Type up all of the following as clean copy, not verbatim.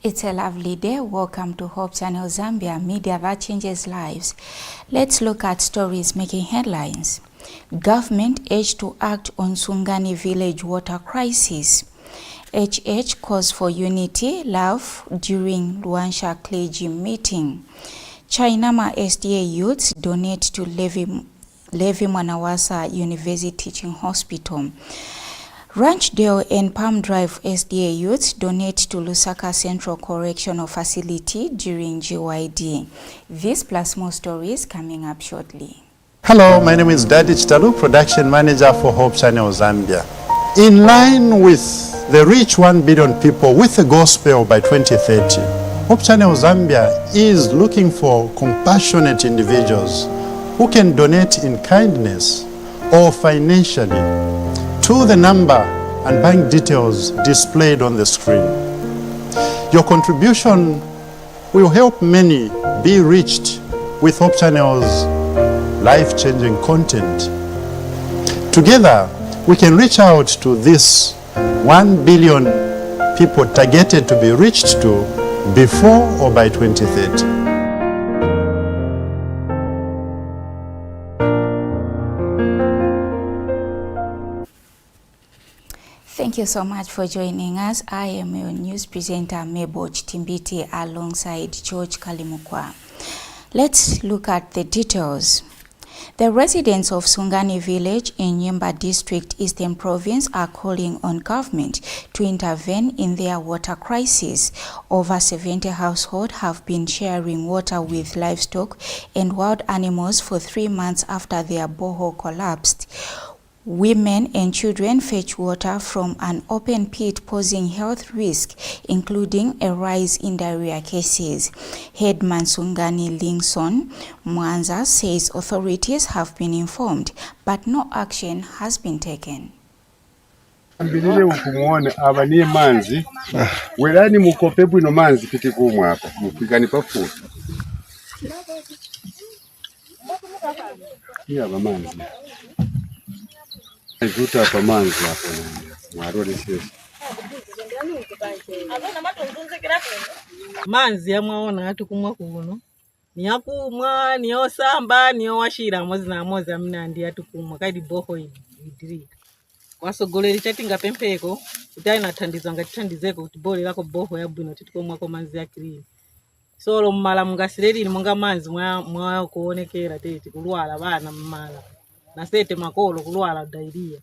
It's a lovely day. Welcome to Hope Channel Zambia, media that changes lives. Let's look at stories making headlines. Government urged to act on Sungani village water crisis. HH calls for unity, love during Luansha clergy meeting. Chainama SDA youths donate to Levi Mwanawasa University Teaching Hospital. Ranchdale and Palm Drive SDA youths donate to Lusaka Central Correctional Facility during GYD. This plus more stories coming up shortly. Hello, my name is Daddy Chitalu, Production Manager for Hope Channel Zambia. In line with the reach 1 billion people with the gospel by 2030, Hope Channel Zambia is looking for compassionate individuals who can donate in kindness or financially to the number and bank details displayed on the screen. Your contribution will help many be reached with Hope Channel's life-changing content. Together, we can reach out to this 1 billion people targeted to be reached to before or by 2030. Thank you so much for joining us. I am your news presenter Mebo Chitimbiti alongside George Kalimukwa. Let's look at the details. The residents of Sungani village in Nyimba district, Eastern Province, are calling on government to intervene in their water crisis. Over 70 households have been sharing water with livestock and wild animals for 3 months after their borehole collapsed. Women and children fetch water from an open pit, posing health risks, including a rise in diarrhea cases. Headman Sungani Lingson Mwanza says authorities have been informed, but no action has been taken. Mbinile ukumuone abanie manzi welani mukope bwino manzi piti kumwe hapa mupigani pafu ya manzi Juta hapa manzi hapo mwarodi sisi manzi yamwaona hatu kumwa kuno niyakumwa niyosamba niyowashira mozi na mozi amnandi hatu kumwa kadi boho idirika kwasogoleri chatinga pempeko kuti nathandizwa ngatithandizeko kuti bole lako boho yabwino titikomwa ko manzi yakilini solo mmala mungasireri monga manzi mwa kuonekera tete kulwala bana mmala nasete makolo kulwala diarrhea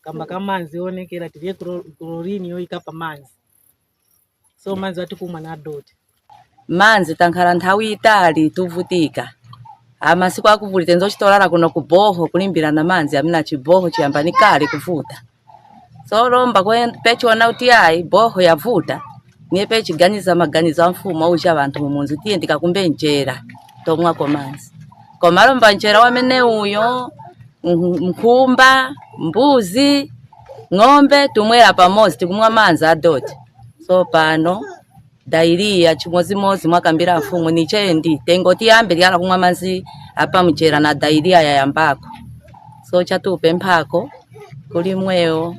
kamba kamanzi onekera tiliye chlorine yoikapa manzi so manzi atikumwa na doti manzi tankhala nthawi itali tuvutika amasiku akuvulite nzochitolala kuno kuboho kulimbirana manzi amina chiboho chiyambani kale kuvuta so lomba pechiona kuti ayi boho yavuta niye pechiganiza maganizo a mfumo aucha abantu mumunzi tiye ndikakumbe njera tomwako manzi koma lomba njera wamene uyo mkumba mbuzi ng'ombe tumwera pamozi tikumwa manzi adoti so pano diarrhea chimozimozi mwakambira mfumu nichendi tengo tiyambe lyala kumwa manzi apa mchera na diarrhea yayambako so chatupe mpako kuli mweo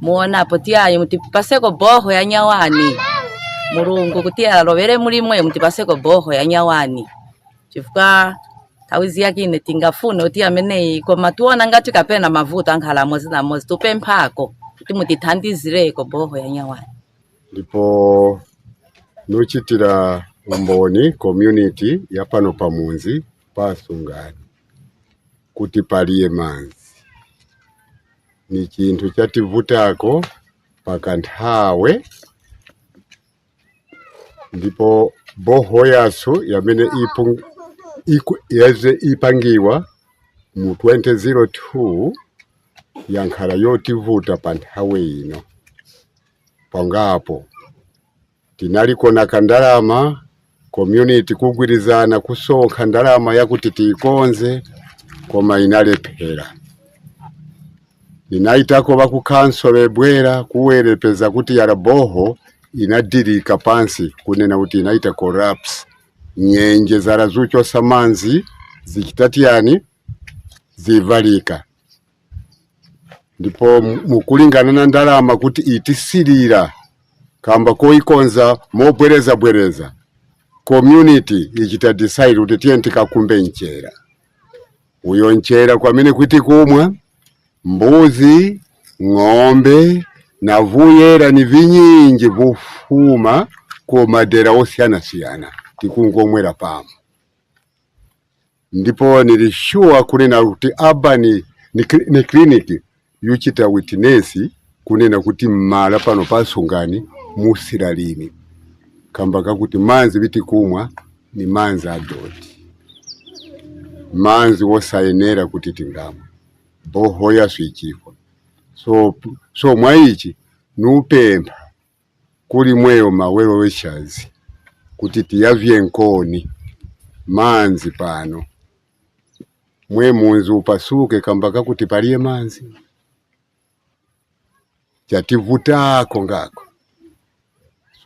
muonapo tiyayi mutipaseko boho ya nyawani mulungu kutiya lovere muli mwe mutipaseko boho ya nyawani chifuka tawizi yakine tingafune uti ameneyi koma tuona ngati kapena mavuto ankhala mozi na mozi tupe mpako kuti mutithandizireko boho ya nyawani. Ndipo nuchitira umboni community ya pano pamunzi pa Sungani kuti paliye manzi ni chintu chativutako pakanthawe ndipo boho yaso yamene yaze ipangiwa mu 2002 yankhala yotivuta panthawe ino pangapo tinaliko na kandalama community kugwirizana kusonkha ndalama yakuti tiikonze koma inalephera ninaitako bakukansole bwera kuwerepeza kuti yala boho inadirika pansi kunena kuti inaita collapse nyenje zarazucho samanzi zikitatiani zivalika ndipo mukulingana na ndalama kuti itisilira kamba koikonza mobwereza community ichita decide kuti tiye tikakumbe nchera uyo nchera kwamene kuti kumwa mbuzi ng'ombe na vuyera ni vinyinji vufuma ku madera osiyana tikungomwera pamo ndipo nilishuwa kunena kuti urban ni clinic yuchita witness kunena kuti mmala pano pasungani musilalini kamba kakuti manzi biti kumwa ni manzi adoti manzi wosayenera kuti tingamwa boho yasu ichifwa so mwaichi nupemba kuli mweyo mawelo weshazi kuti tiyavye nkoni manzi pano mwe munzi upasuke kamba kakuti paliye manzi chativutako ngako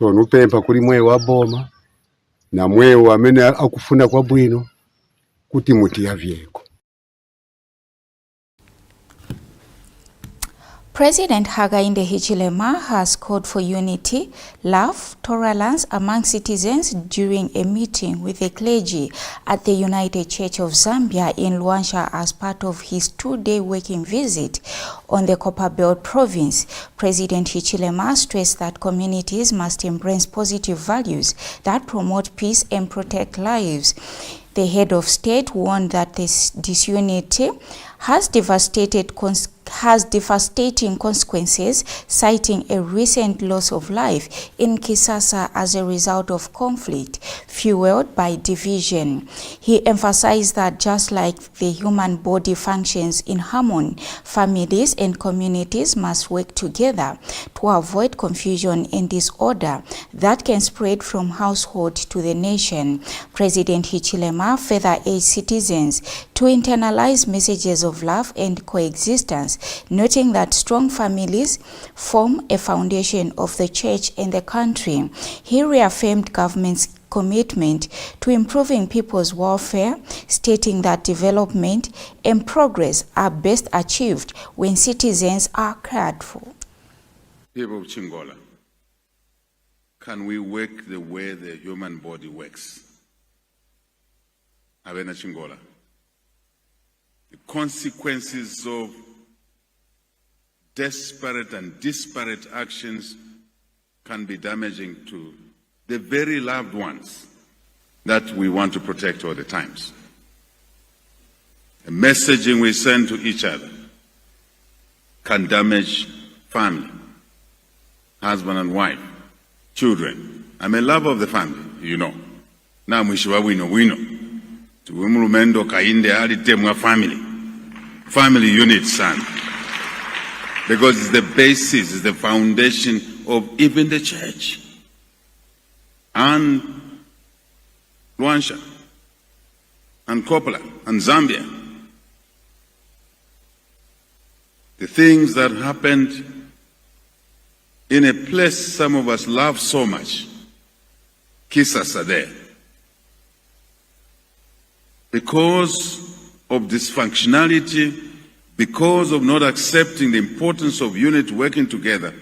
so nupemba kuli mweyo waboma na mweyo amene akufuna kwa bwino kuti mutiyavyeko. President Hakainde Hichilema has called for unity, love, tolerance among citizens during a meeting with the clergy at the United Church of Zambia in Luanshya as part of his 2-day working visit on the Copperbelt province. President Hichilema stressed that communities must embrace positive values that promote peace and protect lives. The head of state warned that this disunity has devastating consequences, citing a recent loss of life in Kisasa as a result of conflict fueled by division. He emphasized that just like the human body functions in harmony, families and communities must work together to avoid confusion and disorder that can spread from household to the nation. President Hichilema further urged citizens to internalize messages of love and coexistence, noting that strong families form a foundation of the church and the country. He reaffirmed government's commitment to improving people's welfare, stating that development and progress are best achieved when citizens are cared for. People of Chingola, can we work the way the human body works? Abena Chingola. The consequences of desperate and disparate actions can be damaging to the very loved ones that we want to protect all the times. The messaging we send to each other can damage family, husband and wife, children. I'm a lover of the family, you know. Na mwishiwa wino. Tuwimulumendo kainde hali temwa family unit son. Because it's the basis, it's the foundation of even the church. And Luanshya, and Coppola, and Zambia. The things that happened in a place some of us love so much, Kisasa there. Because of dysfunctionality, because of not accepting the importance of unity working together,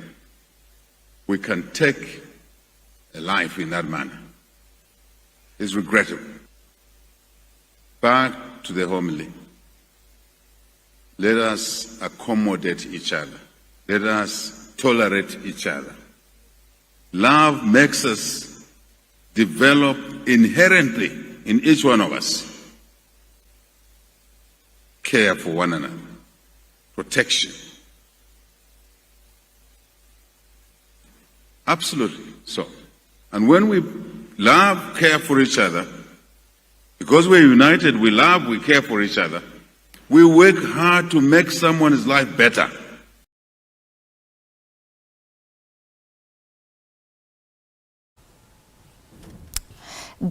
we can take a life in that manner. It's regrettable. Back to the homily. Let us accommodate each other. Let us tolerate each other. Love makes us develop inherently in each one of us. Care for one another. Protection. Absolutely so. And when we love, care for each other, because we're united, we love, we care for each other, we work hard to make someone's life better.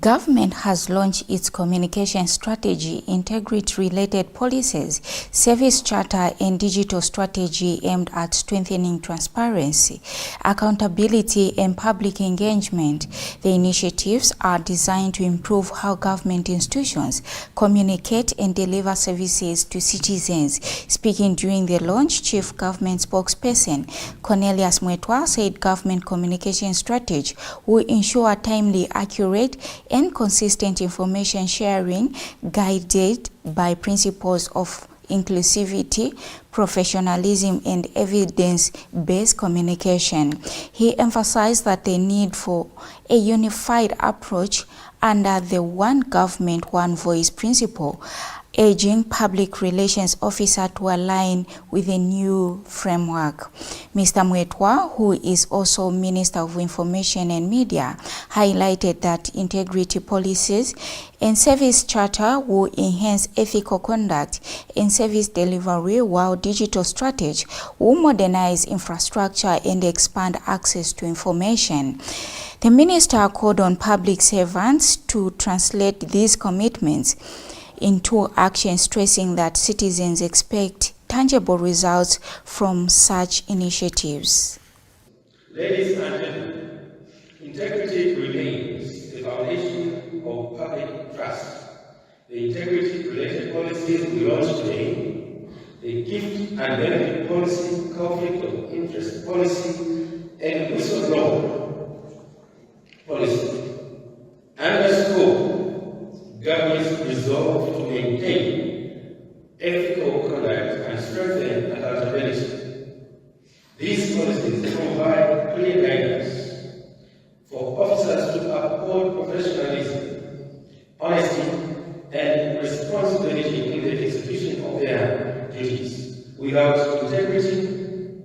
Government has launched its communication strategy, integrity-related policies, service charter and digital strategy aimed at strengthening transparency, accountability and public engagement. The initiatives are designed to improve how government institutions communicate and deliver services to citizens. Speaking during the launch, Chief Government Spokesperson Cornelius Mwetwa said government communication strategy will ensure timely, accurate and consistent information sharing guided by principles of inclusivity, professionalism and evidence-based communication. He emphasized that the need for a unified approach under the one government, one voice principle, urging public relations officers to align with the new framework. Mr. Mwetwa, who is also Minister of Information and Media, highlighted that integrity policies and service charter will enhance ethical conduct and service delivery, while digital strategy will modernize infrastructure and expand access to information. The minister called on public servants to translate these commitments into action, stressing that citizens expect tangible results from such initiatives. Ladies and gentlemen, integrity remains the foundation of public trust. The integrity-related policies we launch today, the gift and benefit policy, conflict of interest policy, and whistleblower policy underscore government's resolve to maintain ethical conduct and strengthen accountability. These policies provide clear guidance for officers to uphold professionalism, honesty, and responsibility in the execution of their duties. Without integrity,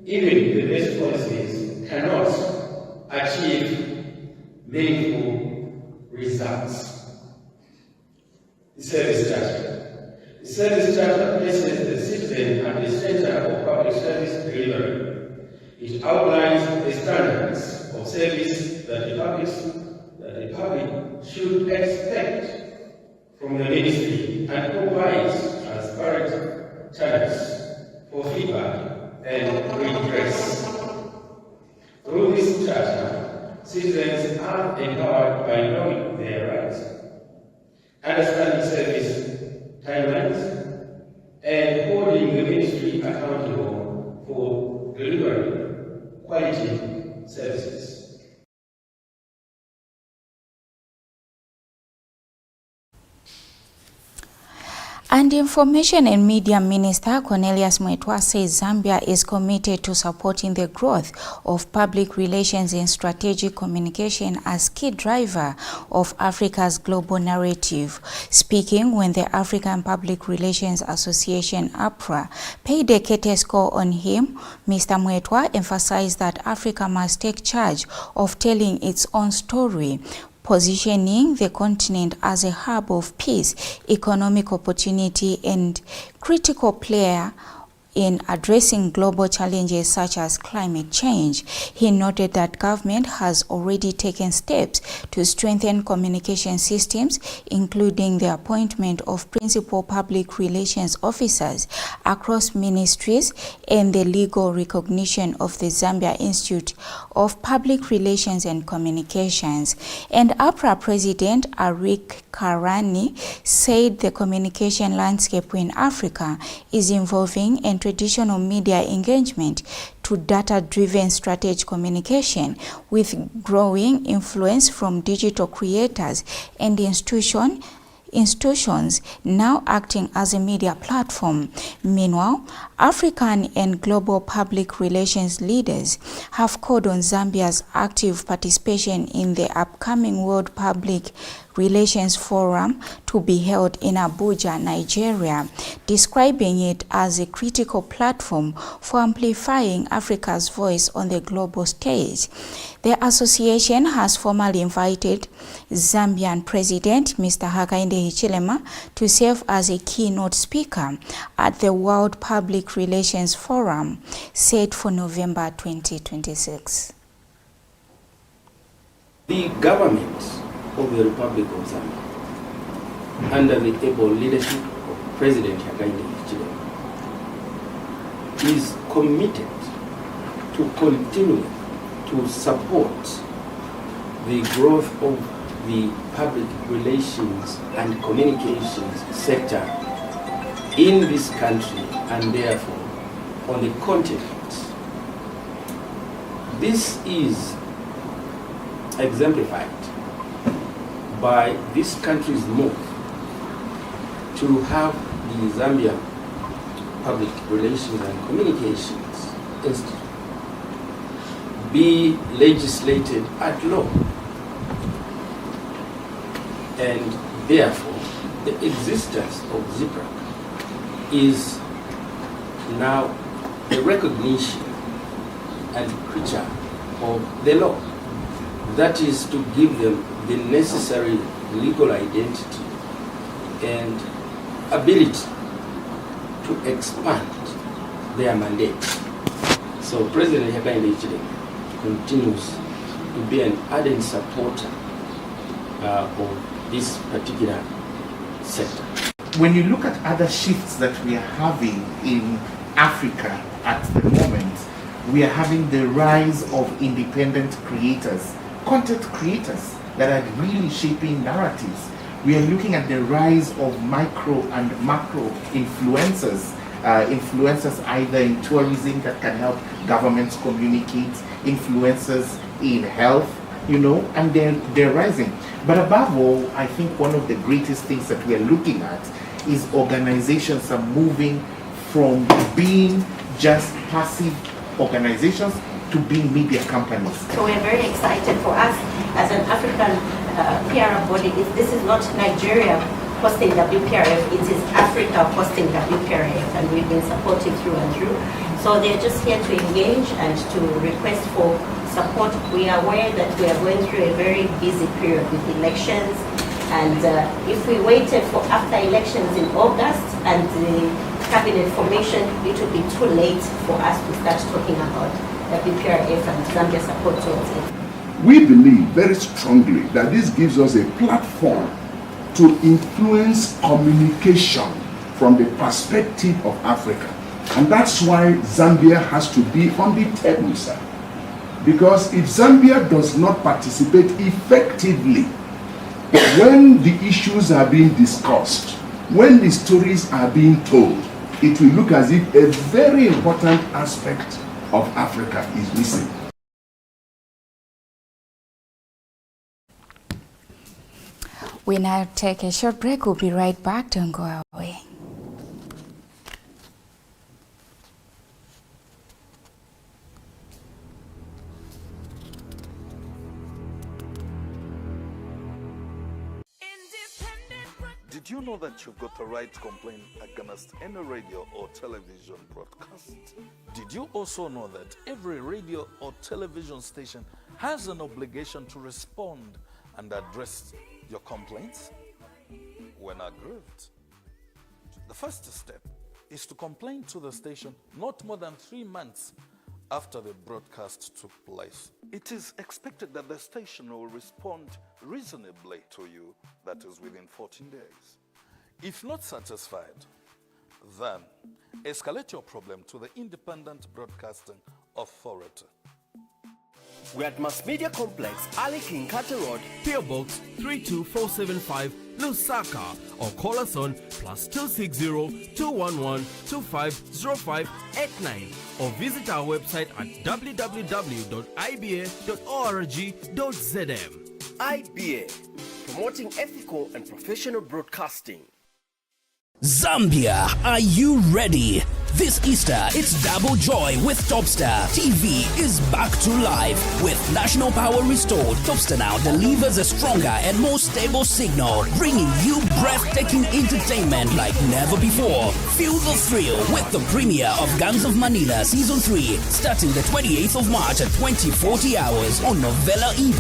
even the best policies cannot achieve meaningful results. The service charter. The service charter places the citizen at the center of public service delivery. It outlines the standards of service that the public should expect from the ministry and provides transparent channels for feedback and redress. Through this charter, citizens are empowered by knowing their rights, understanding service timelines, and holding the ministry accountable for delivering quality services. And Information and Media Minister Cornelius Mwetwa says Zambia is committed to supporting the growth of public relations and strategic communication as key driver of Africa's global narrative. Speaking when the African Public Relations Association APRA paid a courtesy call on him, Mr. Mwetwa emphasized that Africa must take charge of telling its own story, positioning the continent as a hub of peace, economic opportunity, and critical player in addressing global challenges such as climate change. He noted that government has already taken steps to strengthen communication systems, including the appointment of principal public relations officers across ministries and the legal recognition of the Zambia Institute of Public Relations and Communications. And APRA President Arik Karani said the communication landscape in Africa is evolving and traditional media engagement to data-driven strategic communication with growing influence from digital creators and institutions now acting as a media platform. Meanwhile, African and global public relations leaders have called on Zambia's active participation in the upcoming World Public Relations Forum to be held in Abuja, Nigeria, describing it as a critical platform for amplifying Africa's voice on the global stage. The association has formally invited Zambian President Mr. Hakainde Hichilema to serve as a keynote speaker at the World Public Relations Forum set for November 2026. The government of the Republic of Zambia, under the able leadership of President Hakainde Hichilema, is committed to continue to support the growth of the public relations and communications sector in this country and therefore on the continent. This is exemplified by this country's move to have the Zambia Public Relations and Communications Institute be legislated at law, and therefore the existence of ZIPRAC is now a recognition and creature of the law. That is to give them the necessary legal identity and ability to expand their mandate. So President Hakainde Hichilema continues to be an ardent supporter of this particular sector. When you look at other shifts that we are having in Africa at the moment, we are having the rise of independent creators, content creators that are really shaping narratives. We are looking at the rise of micro and macro influencers, influencers either in tourism that can help governments communicate, influencers in health, and they're rising. But above all, I think one of the greatest things that we are looking at is organizations are moving from being just passive organizations to being media companies. So we're very excited. For us as an African PR body, this is not Nigeria hosting WPRF, it is Africa hosting WPRF, and we've been supported through and through. So they're just here to engage and to request for support. We are aware that we are going through a very busy period with elections, and if we waited for after elections in August and the cabinet formation, it would be too late for us to start talking about WPRF and Zambia support towards it. We believe very strongly that this gives us a platform to influence communication from the perspective of Africa. And that's why Zambia has to be on the table, sir. Because if Zambia does not participate effectively when the issues are being discussed, when the stories are being told, it will look as if a very important aspect of Africa is missing. We now take a short break. We'll be right back. Don't go away. Did you know that you've got the right to complain against any radio or television broadcast? Did you also know that every radio or television station has an obligation to respond and address your complaints when aggrieved? The first step is to complain to the station not more than 3 months after the broadcast took place. It is expected that the station will respond reasonably to you, that is within 14 days. If not satisfied, then escalate your problem to the Independent Broadcasting Authority. We're at Mass Media Complex, Ali King Carter Road, PO Box 32475, Lusaka, or call us on +260 211 250589, or visit our website at www.iba.org.zm. IBA, promoting ethical and professional broadcasting. Zambia, are you ready? This Easter, it's double joy with Topstar. TV is back to life. With national power restored, Topstar now delivers a stronger and more stable signal, bringing you breathtaking entertainment like never before. Feel the thrill with the premiere of Gangs of Manila Season 3, starting the 28th of March at 2040 hours on Novella E+.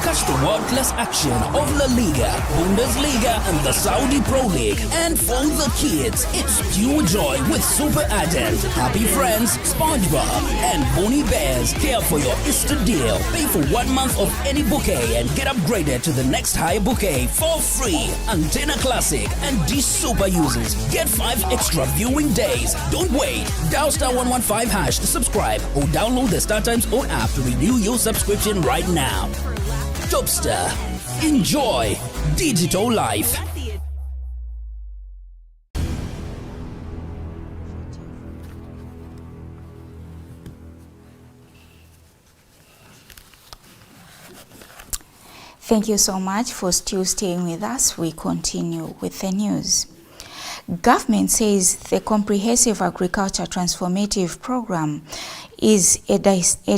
Catch the world-class action of La Liga, Bundesliga, and the Saudi Pro League. And for the kids, it's pure joy with Super Aladdin, Happy Friends, SpongeBob, and Bonnie Bears here for your Easter deal. Pay for 1 month of any bouquet and get upgraded to the next higher bouquet for free. Antenna Classic and D Super users get 5 extra viewing days. Don't wait. Dial *115# to subscribe or download the StarTimes own app to renew your subscription right now. Topstar. Enjoy digital life. Thank you so much for still staying with us. We continue with the news. Government says the Comprehensive Agriculture Transformative Program is a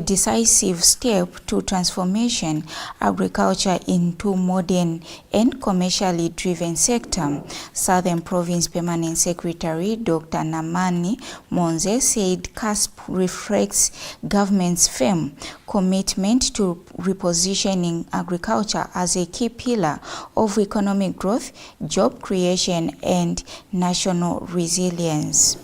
decisive step to transformation agriculture into modern and commercially driven sector. Southern Province Permanent Secretary Dr. Namani Monze said CASP reflects government's firm commitment to repositioning agriculture as a key pillar of economic growth, job creation, and national resilience.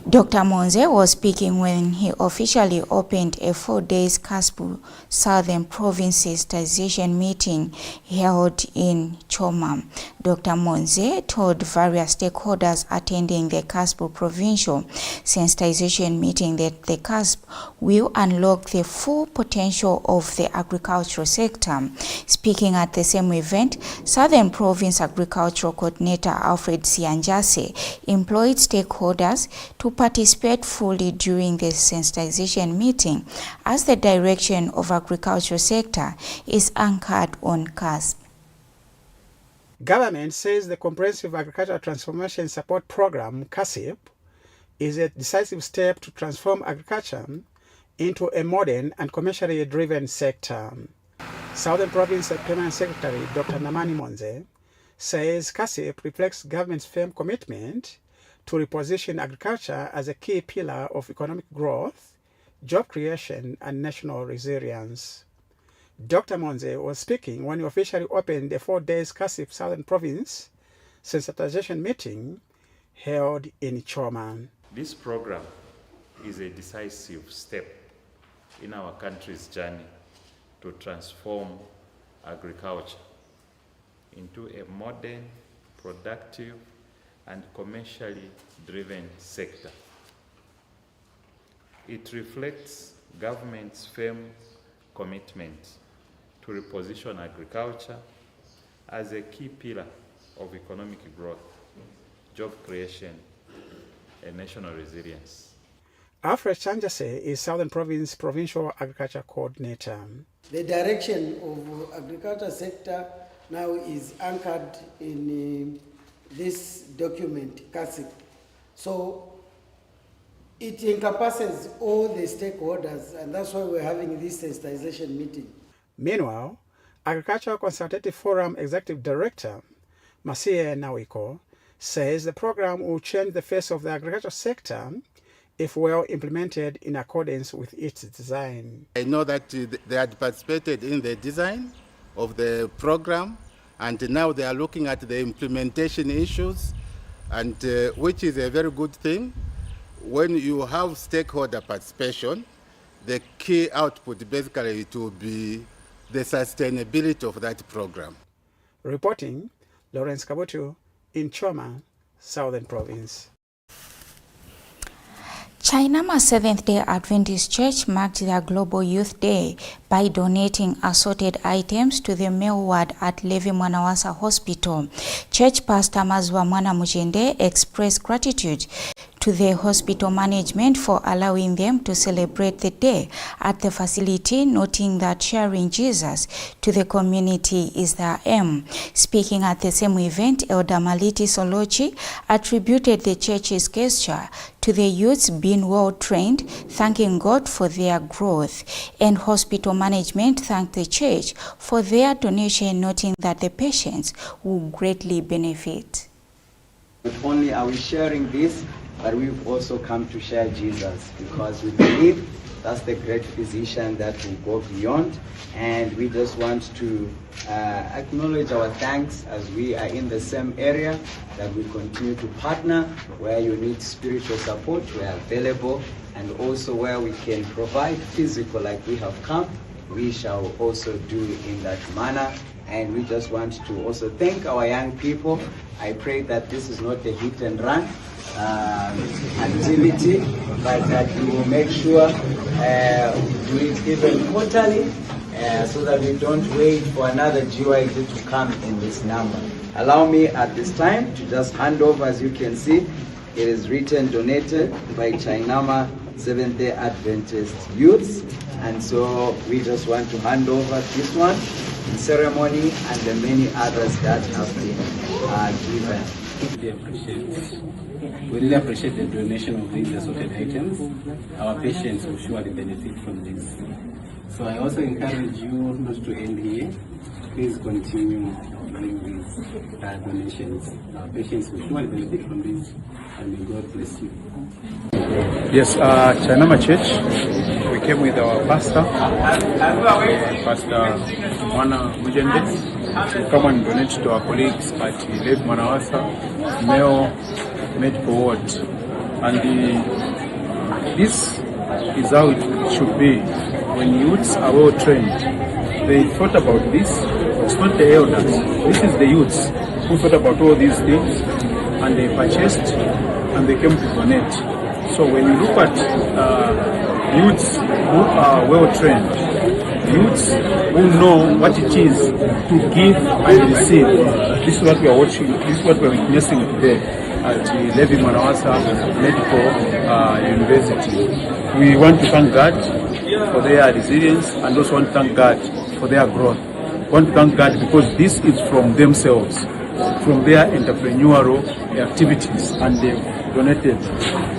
Dr. Monze was speaking when he officially opened a 4-day CASP Southern Province Sensitization meeting held in Choma. Dr. Monze told various stakeholders attending the CASP Provincial Sensitization meeting that the CASP will unlock the full potential of the agricultural sector. Speaking at the same event, Southern Province Agricultural Coordinator Alfred Sianjase employed stakeholders to participate fully during the sensitization meeting, as the direction of agricultural sector is anchored on CASP. Government says the Comprehensive Agricultural Transformation Support Program, CASIP, is a decisive step to transform agriculture into a modern and commercially driven sector. Southern Province Permanent Secretary Dr. Namani Monze says CASIP reflects government's firm commitment to reposition agriculture as a key pillar of economic growth, job creation, and national resilience. Dr. Monze was speaking when he officially opened the 4-day CASIP Southern Province sensitization meeting held in Choma. This program is a decisive step in our country's journey to transform agriculture into a modern, productive, and commercially driven sector. It reflects government's firm commitment to reposition agriculture as a key pillar of economic growth, job creation, and national resilience. Alfred Chanjase is Southern Province Provincial Agriculture Coordinator. The direction of agriculture sector now is anchored in this document, CASIP. So it encompasses all the stakeholders, and that's why we're having this sensitization meeting. Meanwhile, Agricultural Consultative Forum Executive Director Masie Nawiko says the program will change the face of the agricultural sector if well implemented in accordance with its design. I know that they had participated in the design of the program, and now they are looking at the implementation issues, and which is a very good thing. When you have stakeholder participation, the key output basically to be the sustainability of that program. Reporting, Lawrence Kabutu in Choma, Southern Province. Chinama Seventh-day Adventist Church marked their Global Youth Day by donating assorted items to the male ward at Levi Mwanawasa Hospital. Church Pastor Mazwa Mwana Mujende expressed gratitude to the hospital management for allowing them to celebrate the day at the facility, noting that sharing Jesus to the community is their aim. Speaking at the same event, Elder Maliti Solochi attributed the church's gesture to the youths being well trained, thanking God for their growth. And hospital management thanked the church for their donation, noting that the patients will greatly benefit. Not only are we sharing this, but we've also come to share Jesus, because we believe That's the great physician that will go beyond. And we just want to acknowledge our thanks as we are in the same area, that we continue to partner where you need spiritual support, we are available, and also where we can provide physical like we have come, we shall also do in that manner. And we just want to also thank our young people. I pray that this is not a hit and run activity, but that we will make sure we do it even quarterly, so that we don't wait for another GYD to come in this number. Allow me at this time to just hand over. As you can see, it is written donated by Chainama Seventh-day Adventist Youths, and so we just want to hand over this one in ceremony and the many others that have been given. We really appreciate the donation of these assorted items. Our patients will surely benefit from this. So I also encourage you not to end here. Please continue doing these donations. Our patients will surely benefit from this, and may God bless you. Yes, Chainama Church. We came with our pastor, Pastor Mwana Mujende, to come and donate to our colleagues at Lake Manawasa Male Medical Ward. And this is how it should be. When youths are well trained, they thought about this. It's not the elders. This is the youths who thought about all these things, and they purchased and they came to donate. So when you look at youths who are well trained, youths who know what it is to give and receive, this is what we are watching, this is what we are witnessing today at Levi Manawasa Medical University. We want to thank God for their resilience, and also want to thank God for their growth. We want to thank God because this is from themselves, from their entrepreneurial activities, and they've donated.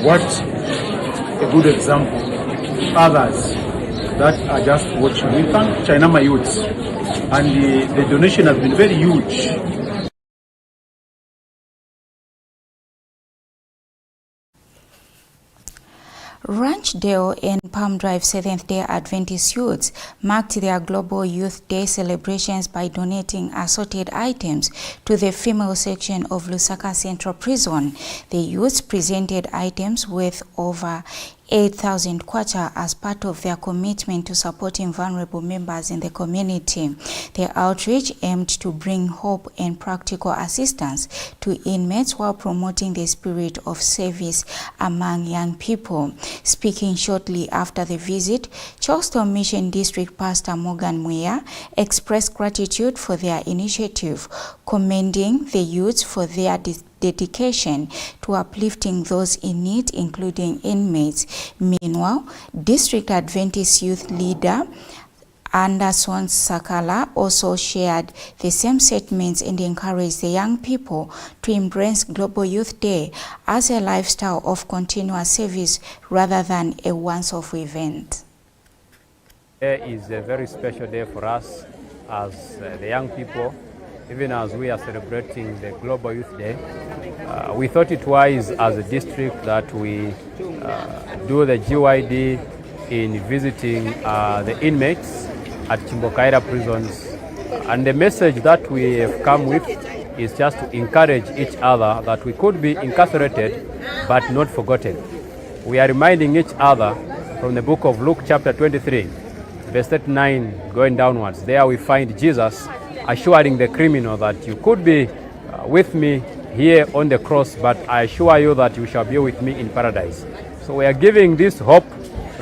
What a good example to others that are just watching. We thank Chainama Youths, and the donation has been very huge. Ranchdale and Palm Drive Seventh-day Adventist Youths marked their Global Youth Day celebrations by donating assorted items to the female section of Lusaka Central Prison. The youths presented items worth over 8,000 kwacha as part of their commitment to supporting vulnerable members in the community. The outreach aimed to bring hope and practical assistance to inmates while promoting the spirit of service among young people. Speaking shortly after the visit, Charleston Mission District Pastor Morgan Muya expressed gratitude for their initiative, commending the youths for their dedication to uplifting those in need, including inmates. Meanwhile, District Adventist Youth Leader Anderson Sakala also shared the same sentiments and encouraged the young people to embrace Global Youth Day as a lifestyle of continuous service rather than a once-off event. Today is a very special day for us as the young people. Even as we are celebrating the Global Youth Day, we thought it wise as a district that we do the GYD in visiting the inmates at Chimbokaira prisons. And the message that we have come with is just to encourage each other that we could be incarcerated but not forgotten. We are reminding each other from the book of Luke chapter 23, verse 39 going downwards. There we find Jesus assuring the criminal that you could be with me here on the cross, but I assure you that you shall be with me in paradise. So we are giving this hope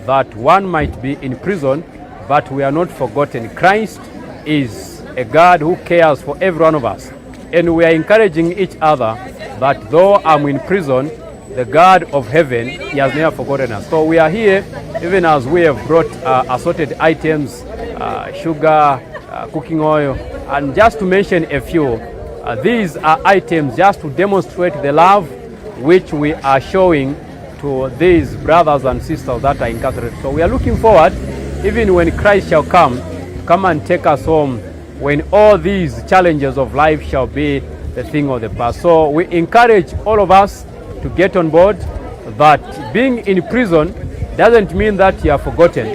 that one might be in prison, but we are not forgotten. Christ is a God who cares for every one of us. And we are encouraging each other that though I'm in prison, the God of heaven, He has never forgotten us. So we are here, even as we have brought assorted items, sugar, cooking oil, and just to mention a few, these are items just to demonstrate the love which we are showing to these brothers and sisters that are incarcerated. So we are looking forward, even when Christ shall come and take us home, when all these challenges of life shall be the thing of the past. So we encourage all of us to get on board that being in prison doesn't mean that you are forgotten,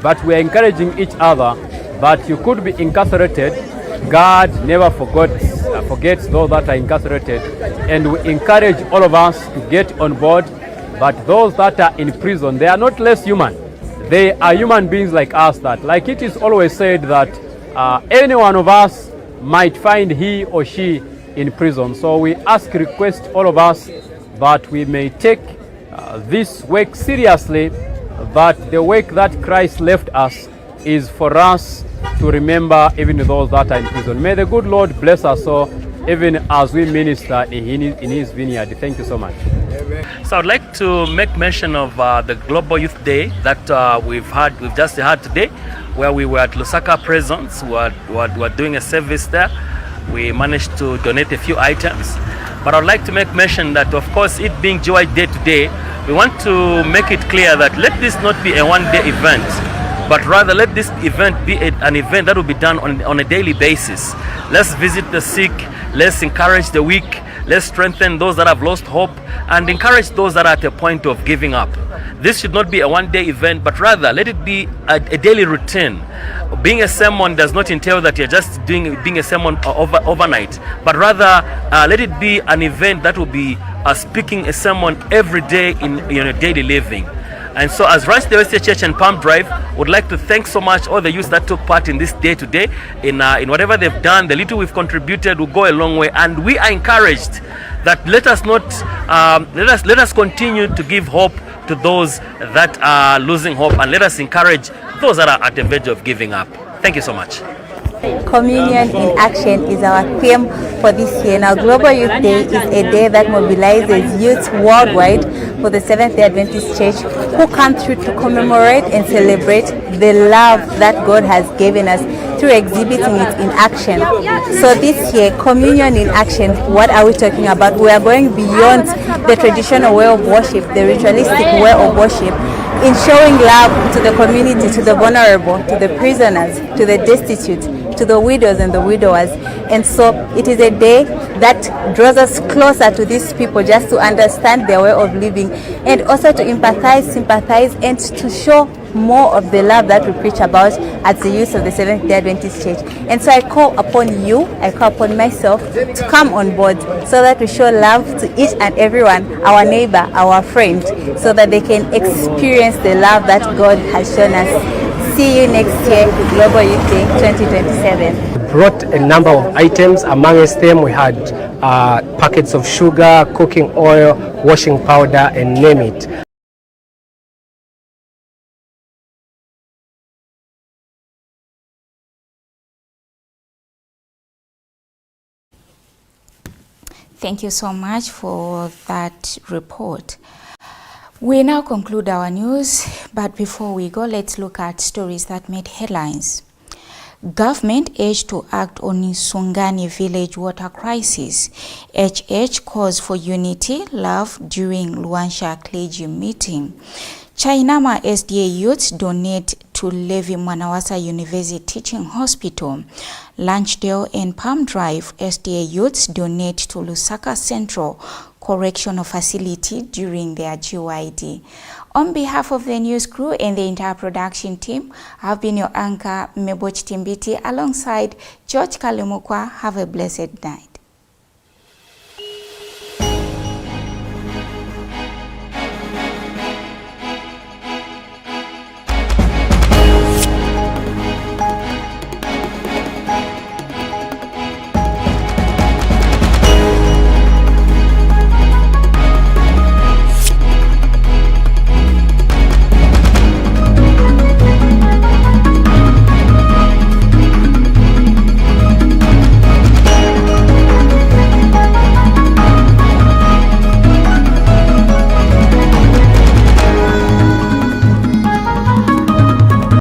but we are encouraging each other that you could be incarcerated. God never forgets those that are incarcerated, and we encourage all of us to get on board. But those that are in prison, they are not less human. They are human beings like us. That, like it is always said, that any one of us might find he or she in prison. So we request all of us that we may take this work seriously, that the work that Christ left us is for us to remember even those that are in prison. May the good Lord bless us all, even as we minister in his vineyard. Thank you so much. So I'd like to make mention of the Global Youth Day that we've just had today, where we were at Lusaka Prisons. We were doing a service there. We managed to donate a few items. But I'd like to make mention that, of course, it being Joy Day today, we want to make it clear that let this not be a one-day event, but rather let this event be an event that will be done on a daily basis. Let's visit the sick, let's encourage the weak, let's strengthen those that have lost hope, and encourage those that are at a point of giving up. This should not be a one-day event, but rather let it be a daily routine. Being a sermon does not entail that you're just being a sermon overnight, but rather let it be an event that will be speaking a sermon every day in your daily living. And so as Ranch the West Church and Palm Drive would like to thank so much all the youth that took part in this day today. In whatever they've done, the little we've contributed will go a long way, and we are encouraged that let us continue to give hope to those that are losing hope, and let us encourage those that are at the verge of giving up. Thank you so much. Communion in Action is our theme for this year. Now, Global Youth Day is a day that mobilizes youth worldwide for the Seventh-day Adventist Church who come through to commemorate and celebrate the love that God has given us through exhibiting it in action. So this year, Communion in Action, what are we talking about? We are going beyond the traditional way of worship, the ritualistic way of worship, in showing love to the community, to the vulnerable, to the prisoners, to the destitute, to the widows and the widowers. And so it is a day that draws us closer to these people, just to understand their way of living, and also to empathize, sympathize, and to show more of the love that we preach about as the youth of the Seventh-day Adventist Church. And so I call upon you, I call upon myself to come on board so that we show love to each and everyone, our neighbor, our friend, so that they can experience the love that God has shown us. See you next year, Global Youth Day 2027. Brought a number of items. Amongst them we had packets of sugar, cooking oil, washing powder, and name it. Thank you so much for that report. We now conclude our news, but before we go, let's look at stories that made headlines. Government urged to act on Sungani village water crisis. HH calls for unity, love during Luansha clergy meeting. Chainama SDA youths donate to Levi Mwanawasa University Teaching Hospital. Lunchdale and Palm Drive SDA youths donate to Lusaka Central Correctional Facility during their GYD. On behalf of the news crew and the entire production team, I've been your anchor, Meboch Timbiti, alongside George Kalimukwa. Have a blessed night.